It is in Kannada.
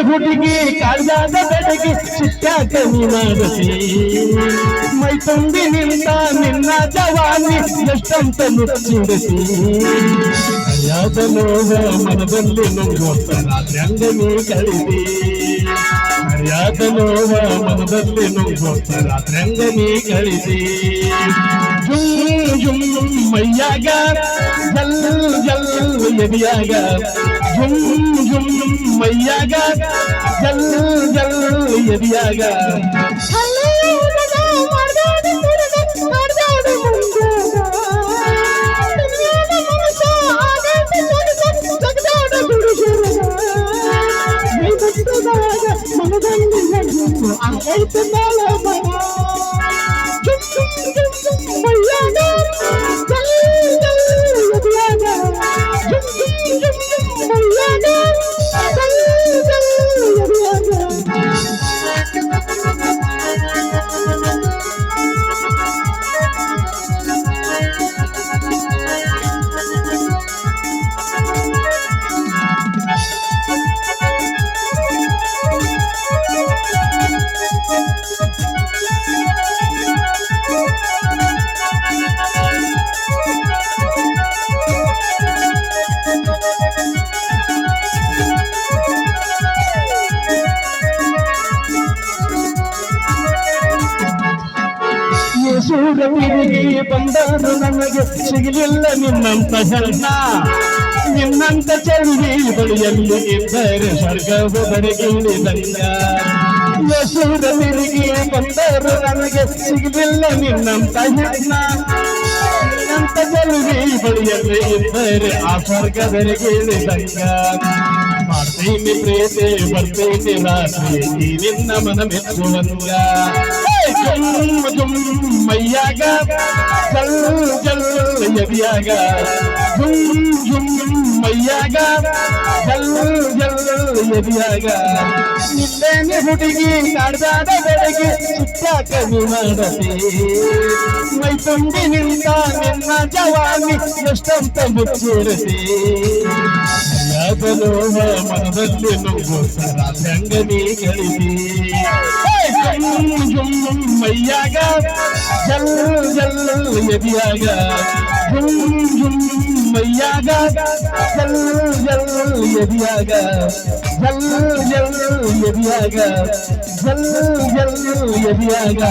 ಹುಡುಗಿ ಕಾಳ್ದಾದ ಬೆಡಗಿ ಚಿಕ್ಕಾಟ ನೀನಾಡತಿ ಮೈ ತುಂಬಿ ನಿಂತ ನಿನ್ನ ಜವಾನಿ ಎಷ್ಟಂತ ನುಚ್ಚಿಡತಿ ಅರಿಯಾದ ನೋವ ಮನದಲ್ಲಿ ನುಂಗೋತ ರಾತ್ರಿ ಅಂಗನಿ ಕಳಿದಿ ಅರಿಯಾದ ನೋವ ಮನದಲ್ಲಿ ನುಂಗೋತ ರಾತ್ರಿ ಅಂಗನಿ ಕಳಿದಿ ಜುಮ್ ಜುಮ್ ಮೈಯಾಗ ಜಲ್ ಜಲ್ ಎದಿಯಾಗ ಜುಮ್ ಜುಮ್ ಮೈಯಾಗ ಜಲ್ ಜಲ್ ಎದಿಯಾಗ ಸೂರನಿಗೆ ಬಂದರು ನನಗೆ ಸಿಗಲಿಲ್ಲ ನಿನ್ನಂತ ಹೆಣ್ಣ ನಿನ್ನಂತ ಚಳಿ ಬಳಿಯಲ್ಲಿ ಇದ್ದರೆ ಸ್ವರ್ಗವು ಬರಗಿಳಿದಂಗ ಸೂರನಿಗೆ ಬಂದರು ನನಗೆ ಸಿಗಲಿಲ್ಲ ನಿನ್ನಂತ ಹೆಣ್ಣ ನಿನ್ನಂತ ಚಳಿ ಬಳಿಯಲ್ಲಿ ಇದ್ದರೆ ಆ ಸ್ವರ್ಗದರೆಗಿಳಿದಂಗ ಮಾಡ್ತೀನಿ ಪ್ರೀತಿ ಬರ್ತೀನಿ ರಾತ್ರಿ ನಿನ್ನ ಮನ ಮೆಚ್ಚುವಂಗ ಜುಮ್ ಜುಮ್ ಮೈಯಾಗ ಜಲ್ ಜಲ್ ಎದಿಯಾಗ ಜುಮ್ ಜುಮ್ ಮೈಯಾಗ ಜಲ್ ಜಲ್ ಎದಿಯಾಗ ನಿನ್ನೇನೆ ಹುಡುಗಿ ಕಾಡ್ದಾದ ಬೆಳಗ್ಗೆ ಸುತ್ತಾಕ ಮಾಡತಿ ಮೈ ತುಂಬಿ ನಿಂತ ನಿನ್ನ ಜವಾನಿ ಎಷ್ಟಂತ ಮುಚ್ಚಿರತಿ ಯಾದಲೋಹ ಮನದಲ್ಲಿ ನುಗ್ಗೋತ ರಾತ್ರಿ ಅಂಗನಿ ಗಳಿಸಿ ಜುಮ್ ಜುಮ್ ಮೈಯಾಗ ಜಲ್ ಜಲ್ ಎದಿಯಾಗ ಜುಮ್ ಜುಮ್ ಮೈಯಾಗ ಜಲ್ ಜಲ್ ಎದಿಯಾಗ ಜಲ್ ಜಲ್ ಎದಿಯಾಗ ಜಲ್ ಜಲ್ ಎದಿಯಾಗ